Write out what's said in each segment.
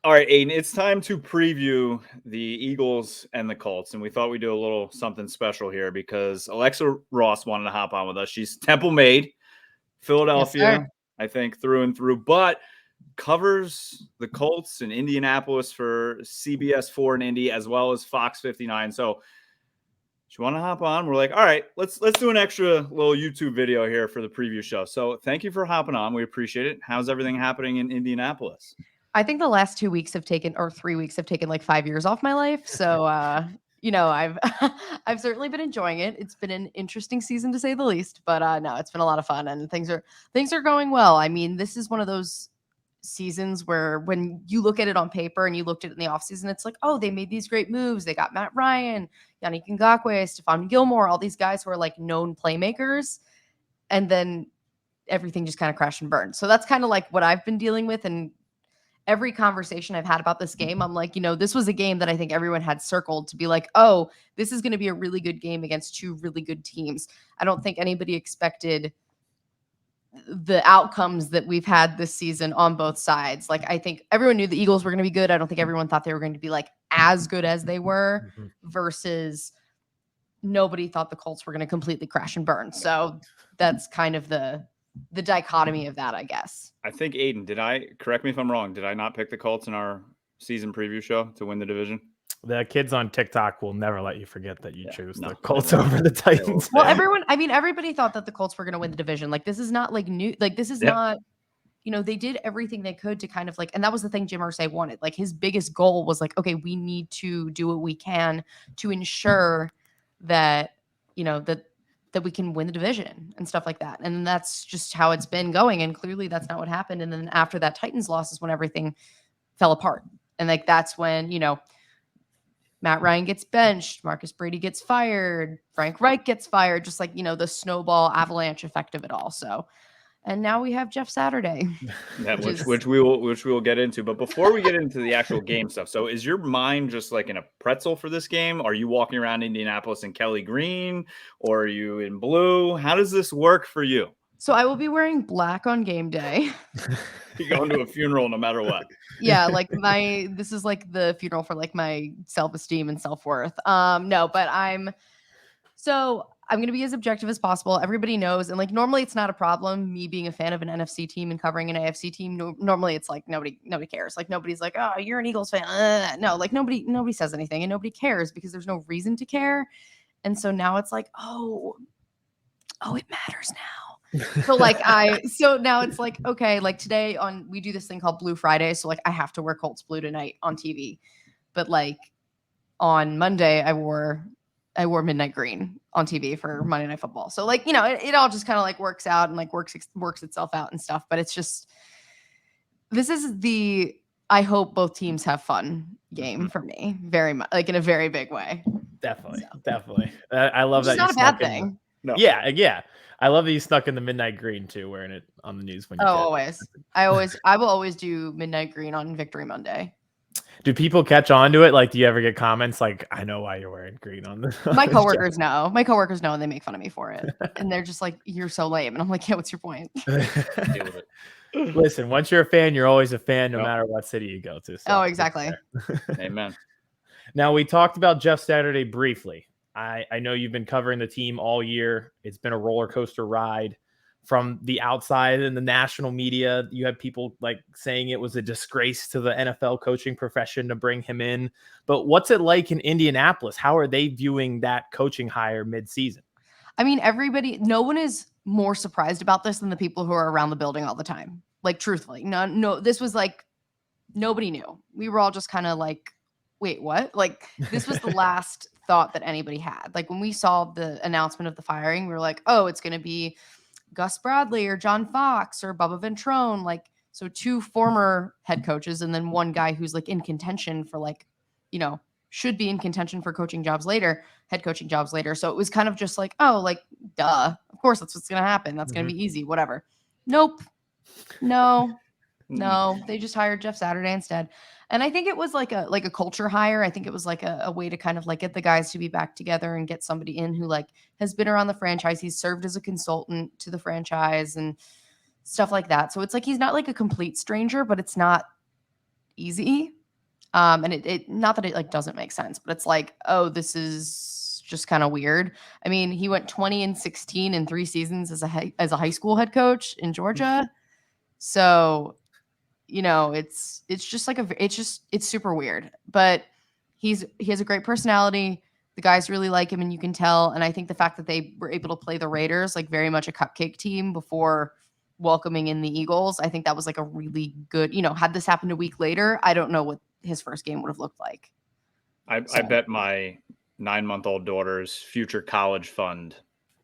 All right, Aiden, it's time to preview the Eagles and the Colts. And we thought we'd do a little something special here because Alexa Ross wanted to hop on with us. She's Temple made, Yes, Philadelphia, sir. I think, through and through, but covers the Colts in Indianapolis for CBS 4 and Indy, as well as Fox 59. So she wanted to hop on. We're like, all right, let's do an extra little YouTube video here for the preview show. So thank you for hopping on. We appreciate it. How's everything happening in Indianapolis? I think the last 2 weeks have taken, or 3 weeks have taken like 5 years off my life. So, I've I've certainly been enjoying it. It's been an interesting season to say the least, but no, it's been a lot of fun and things are going well. I mean, this is one of those seasons where when you look at it on paper and you looked at it in the offseason, it's like, oh, they made these great moves. They got Matt Ryan, Yannick Ngakoue, Stephon Gilmore, all these guys who are like known playmakers. And then everything just kind of crashed and burned. So that's kind of like what I've been dealing with. And every conversation I've had about this game, I'm like, this was a game that I think everyone had circled to be like, oh, this is going to be a really good game against two really good teams. I don't think anybody expected the outcomes that we've had this season on both sides. Like, I think everyone knew the Eagles were going to be good. I don't think everyone thought they were going to be like as good as they were versus nobody thought the Colts were going to completely crash and burn. So that's kind of the dichotomy of that, I guess. I think Aiden, correct me if I'm wrong, did I not pick the Colts in our season preview show to win the division? The kids on TikTok will never let you forget that you chose the Colts over the Titans. Well, everybody thought that the Colts were going to win the division. Like, this is not like new. Like, this is not, they did everything they could to kind of like, and that was the thing Jim Irsay wanted. Like, his biggest goal was like, okay, we need to do what we can to ensure that, that we can win the division and stuff like that. And that's just how it's been going. And clearly that's not what happened. And then after that Titans loss is when everything fell apart. And like, that's when, Matt Ryan gets benched, Marcus Brady gets fired, Frank Reich gets fired, just like, the snowball avalanche effect of it all. So, and now we have Jeff Saturday. Which we will get into. But before we get into the actual game stuff, so is your mind just like in a pretzel for this game? Are you walking around Indianapolis in Kelly green, or are you in blue? How does this work for you? So I will be wearing black on game day. You're going to a funeral no matter what. Yeah, like this is like the funeral for like my self-esteem and self-worth. No, but I'm going to be as objective as possible. Everybody knows. And like, normally it's not a problem, me being a fan of an NFC team and covering an AFC team. Normally it's like, nobody cares. Like, nobody's like, oh, you're an Eagles fan. No, like nobody says anything and nobody cares because there's no reason to care. And so now it's like, oh, it matters now. So now it's like, okay, like today we do this thing called Blue Friday. So like I have to wear Colts blue tonight on TV, but like on Monday I wore midnight green on TV for Monday Night Football. So like, it all just kind of like works out and like works itself out and stuff. But it's just, this is I hope both teams have fun game for me, very much, like in a very big way. Definitely. I love that. It's not a bad thing. No. Yeah. I love that you snuck in the midnight green too, wearing it on the news when you always. I will always do midnight green on Victory Monday. Do people catch on to it? Like, do you ever get comments like, I know why you're wearing green on this? My coworkers know. My coworkers know, and they make fun of me for it. And they're just like, you're so lame. And I'm like, yeah, what's your point? Listen, once you're a fan, you're always a fan, no matter what city you go to. So exactly. Amen. Now, we talked about Jeff Saturday briefly. I know you've been covering the team all year. It's been a roller coaster ride from the outside and the national media. You have people like saying it was a disgrace to the NFL coaching profession to bring him in. But what's it like in Indianapolis? How are they viewing that coaching hire mid-season? I mean, no one is more surprised about this than the people who are around the building all the time. Like, truthfully, no, this was like, nobody knew. We were all just kind of like, wait, what? Like, this was the last thought that anybody had. Like, when we saw the announcement of the firing, we were like, oh, it's going to be Gus Bradley or John Fox or Bubba Ventrone. Like, so two former head coaches and then one guy who's like in contention for like, should be in contention for head coaching jobs later. So it was kind of just like, oh, like, duh. Of course, that's what's going to happen. That's going to be easy, whatever. Nope. No, they just hired Jeff Saturday instead. And I think it was like a culture hire. I think it was like a way to kind of like get the guys to be back together and get somebody in who like has been around the franchise. He's served as a consultant to the franchise and stuff like that. So it's like, he's not like a complete stranger, but it's not easy. And it not that it like doesn't make sense, but it's like, oh, this is just kind of weird. I mean, he went 20-16 in 3 seasons as a high school head coach in Georgia. So, it's just like it's super weird. But he has a great personality. The guys really like him, and you can tell. And I think the fact that they were able to play the Raiders like very much a cupcake team before welcoming in the Eagles, I think that was like a really good, had this happened a week later, I don't know what his first game would have looked like. I bet my 9-month-old daughter's future college fund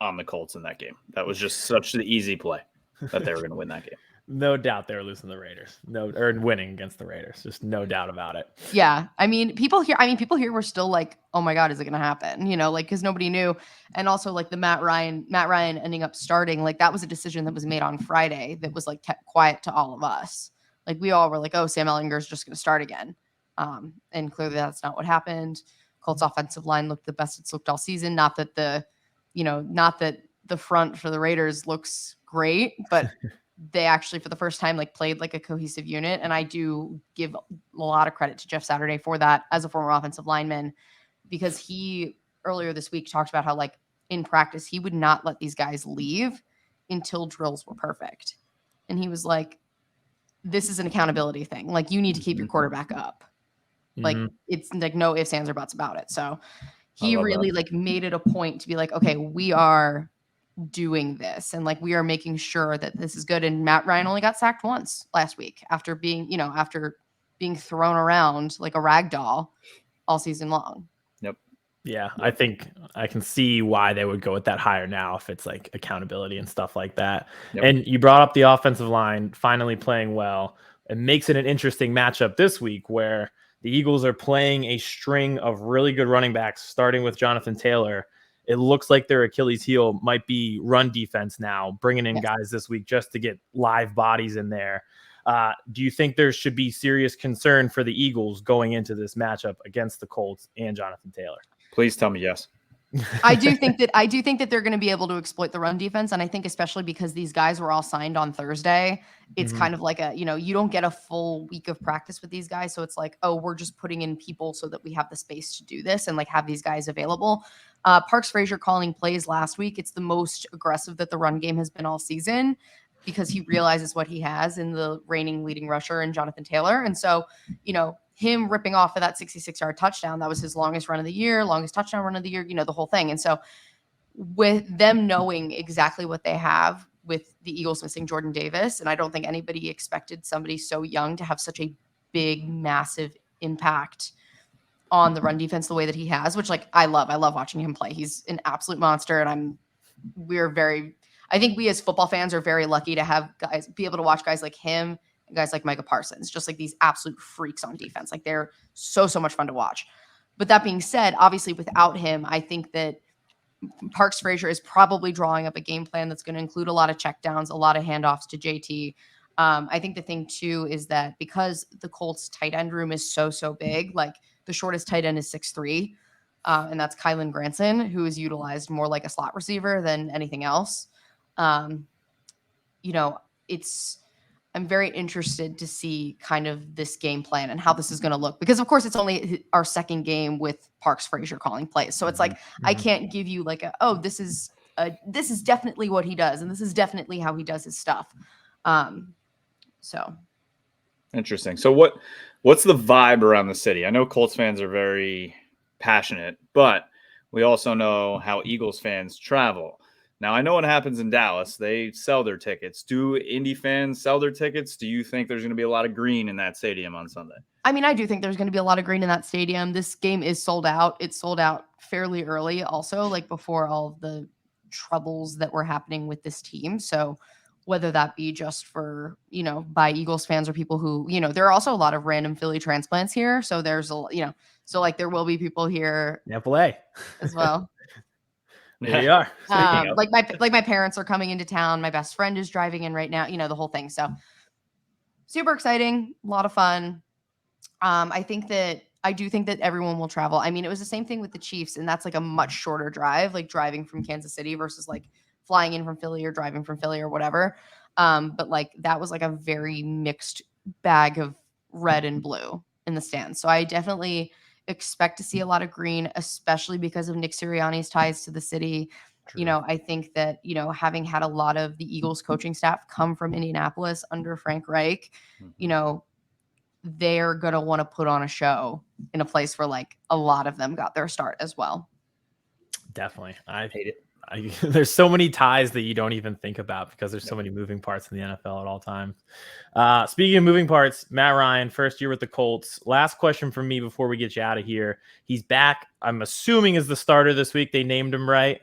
on the Colts in that game. That was just such the easy play that they were going to win that game. No doubt they were losing the Raiders. Or winning against the Raiders. Just no doubt about it. Yeah. I mean, people here were still like, oh my God, is it going to happen? Because nobody knew. And also like the Matt Ryan ending up starting, like that was a decision that was made on Friday that was like kept quiet to all of us. Like we all were like, oh, Sam Ehlinger is just going to start again. And clearly that's not what happened. Colts offensive line looked the best it's looked all season. Not that the front for the Raiders looks great, but they actually for the first time like played like a cohesive unit. And I do give a lot of credit to Jeff Saturday for that as a former offensive lineman, because he earlier this week talked about how like in practice he would not let these guys leave until drills were perfect. And he was like, this is an accountability thing. Like you need to keep your quarterback up. Like it's like no ifs, ands, or buts about it. So he really like made it a point to be like, okay, we are doing this and like we are making sure that this is good. And Matt Ryan only got sacked once last week after being thrown around like a rag doll all season long. Yep. Yeah, I think I can see why they would go with that higher now if it's like accountability and stuff like that. Yep. And you brought up the offensive line finally playing well. It makes it an interesting matchup this week where the Eagles are playing a string of really good running backs, starting with Jonathan Taylor. It looks like their Achilles heel might be run defense now, bringing in guys this week just to get live bodies in there. Do you think there should be serious concern for the Eagles going into this matchup against the Colts and Jonathan Taylor? Please tell me yes. I do think that they're going to be able to exploit the run defense. And I think especially because these guys were all signed on Thursday, it's kind of like you don't get a full week of practice with these guys. So it's like, oh, we're just putting in people so that we have the space to do this and like have these guys available. Parks Frazier calling plays last week. It's the most aggressive that the run game has been all season because he realizes what he has in the reigning leading rusher and Jonathan Taylor. And so, him ripping off of that 66-yard touchdown, that was his longest run of the year, longest touchdown run of the year, the whole thing. And so with them knowing exactly what they have with the Eagles missing Jordan Davis, and I don't think anybody expected somebody so young to have such a big, massive impact on the run defense the way that he has, which like I love watching him play. He's an absolute monster. And I think we as football fans are very lucky to have guys be able to watch guys like him, guys like Micah Parsons, just like these absolute freaks on defense. Like they're so much fun to watch. But that being said, obviously without him, I think that Parks Frazier is probably drawing up a game plan that's going to include a lot of checkdowns, a lot of handoffs to JT. I think the thing too is that because the Colts tight end room is so big, like the shortest tight end is 6'3", and that's Kylan Granson, who is utilized more like a slot receiver than anything else. I'm very interested to see kind of this game plan and how this is going to look, because of course it's only our second game with Parks Frazier calling plays. So it's like, I can't give you like this is definitely what he does. And this is definitely how he does his stuff. So. Interesting. So what's the vibe around the city? I know Colts fans are very passionate, but we also know how Eagles fans travel. Now, I know what happens in Dallas. They sell their tickets. Do Indy fans sell their tickets? Do you think there's going to be a lot of green in that stadium on Sunday? I mean, I do think there's going to be a lot of green in that stadium. This game is sold out. It's sold out fairly early also, like before all of the troubles that were happening with this team. So whether that be just for, by Eagles fans or people who, there are also a lot of random Philly transplants here. So there's so like there will be people here as well. There you are. Like my parents are coming into town. My best friend is driving in right now, the whole thing. So super exciting, a lot of fun. I do think that everyone will travel. I mean, it was the same thing with the Chiefs, and that's like a much shorter drive, like driving from Kansas City versus like flying in from Philly or driving from Philly or whatever. But like that was like a very mixed bag of red and blue. in the stands. So I definitely expect to see a lot of green, especially because of Nick Sirianni's ties to the city. True. I think that, having had a lot of the Eagles coaching staff come from Indianapolis under Frank Reich, they're going to want to put on a show in a place where like a lot of them got their start as well. Definitely. I hate it. There's so many ties that you don't even think about because there's so many moving parts in the NFL at all times. Speaking of moving parts, Matt Ryan, first year with the Colts. Last question from me before we get you out of here. He's back. I'm assuming is the starter this week. They named him right.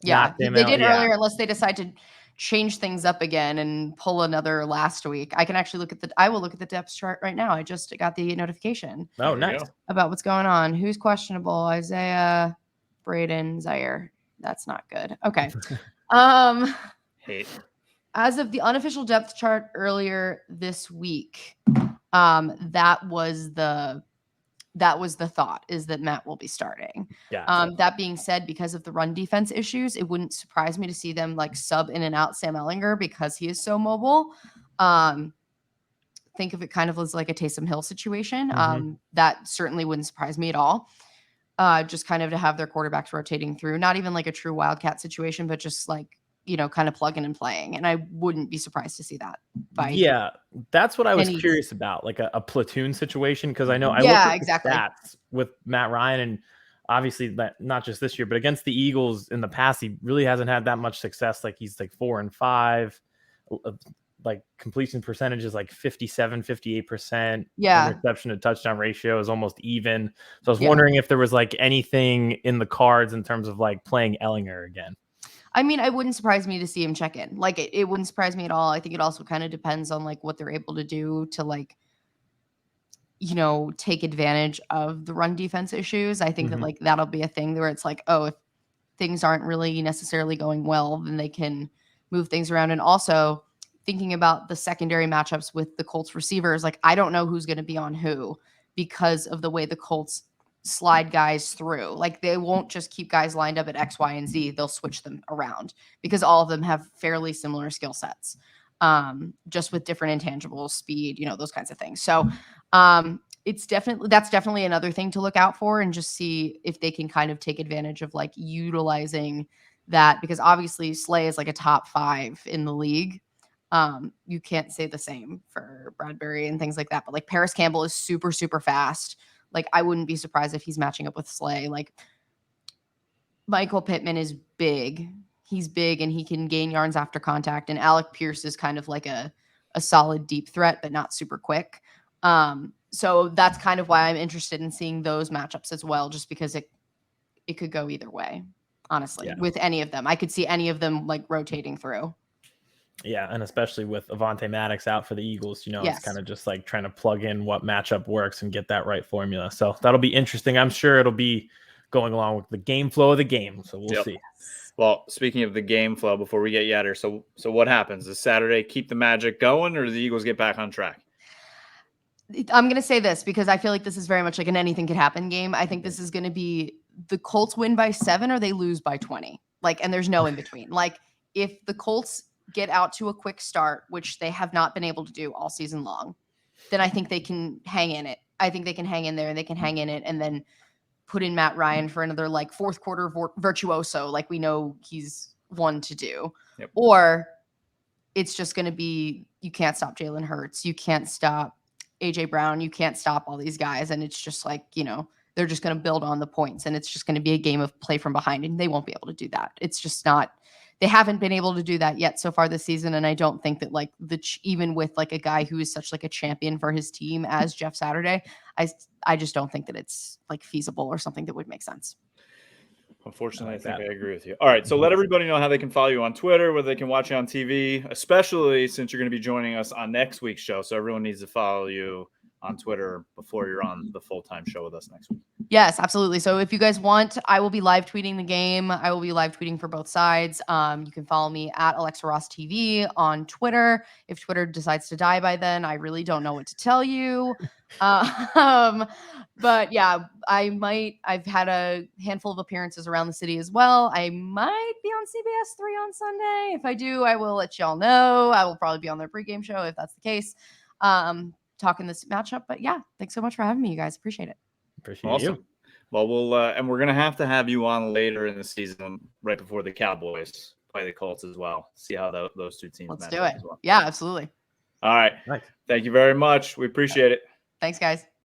Yeah, they did earlier, unless they decide to change things up again and pull another last week. I will look at the depth chart right now. I just got the notification. Oh, nice. About what's going on. Who's questionable? Isaiah, Braden, Zaire. That's not good. Okay. Hate. As of the unofficial depth chart earlier this week, that was the thought, is that Matt will be starting. Gotcha. That being said, because of the run defense issues, it wouldn't surprise me to see them like sub in and out Sam Ehlinger because he is so mobile. Think of it kind of as like a Taysom Hill situation. That certainly wouldn't surprise me at all. Just kind of to have their quarterbacks rotating through, not even like a true Wildcat situation, but just like, kind of plugging and playing. And I wouldn't be surprised to see that. That's what I was curious about, like a platoon situation. Cause I know I looked at exactly the stats with Matt Ryan, and obviously that not just this year, but against the Eagles in the past, he really hasn't had that much success. Like he's like 4-5, like completion percentage is like 57, 58%. Interception to touchdown ratio is almost even. So I was wondering if there was like anything in the cards in terms of like playing Ehlinger again. I mean, it wouldn't surprise me to see him check in. Like it wouldn't surprise me at all. I think it also kind of depends on like what they're able to do to like, take advantage of the run defense issues. I think that like that'll be a thing where it's like, oh, if things aren't really necessarily going well, then they can move things around. And also thinking about the secondary matchups with the Colts receivers, like I don't know who's going to be on who because of the way the Colts slide guys through. Like they won't just keep guys lined up at X, Y, and Z. They'll switch them around because all of them have fairly similar skill sets, just with different intangibles, speed, those kinds of things. So that's definitely another thing to look out for and just see if they can kind of take advantage of like utilizing that, because obviously Slay is like a top 5 in the league. You can't say the same for Bradbury and things like that, but like Paris Campbell is super, super fast. Like I wouldn't be surprised if he's matching up with Slay. Like Michael Pittman is big. He's big and he can gain yards after contact. And Alec Pierce is kind of like a solid deep threat, but not super quick. So that's kind of why I'm interested in seeing those matchups as well, just because it could go either way, honestly, with any of them. I could see any of them like rotating through. Yeah, and especially with Avonte Maddox out for the Eagles, it's kind of just like trying to plug in what matchup works and get that right formula. So that'll be interesting. I'm sure it'll be going along with the game flow of the game. So we'll see. Well, speaking of the game flow, before we get you out here, so what happens? Does Saturday keep the magic going, or do the Eagles get back on track? I'm going to say this because I feel like this is very much like an anything could happen game. I think this is going to be the Colts win by 7 or they lose by 20. Like, and there's no in between. Like if the Colts get out to a quick start, which they have not been able to do all season long, then I think they can hang in it. I think they can hang in there and they can hang in it and then put in Matt Ryan for another like fourth quarter virtuoso, like we know he's one to do. Or it's just going to be, you can't stop Jalen Hurts. You can't stop AJ Brown. You can't stop all these guys. And it's just like, they're just going to build on the points and it's just going to be a game of play from behind and they won't be able to do that. It's just not, they haven't been able to do that yet so far this season. And I don't think that like even with like a guy who is such like a champion for his team as Jeff Saturday, I just don't think that it's like feasible or something that would make sense. Unfortunately, I think I agree with you. All right, so let everybody know how they can follow you on Twitter, whether they can watch you on TV, especially since you're going to be joining us on next week's show. So everyone needs to follow you on Twitter before you're on the full-time show with us next week. Yes, absolutely. So if you guys want, I will be live tweeting the game. I will be live tweeting for both sides. You can follow me at Alexa Ross TV on Twitter. If Twitter decides to die by then, I really don't know what to tell you. But yeah, I've had a handful of appearances around the city as well. I might be on CBS 3 on Sunday. If I do, I will let y'all know. I will probably be on their pregame show if that's the case. talking this matchup. But yeah, thanks so much for having me, you guys. Appreciate it. Appreciate Awesome. you. Well, we'll and we're gonna have to have you on later in the season, right before the Cowboys play the Colts as well. See how those two teams Let's match do up it. as well. Yeah, absolutely. All right. Nice. Thank you very much. We appreciate it. Thanks, guys.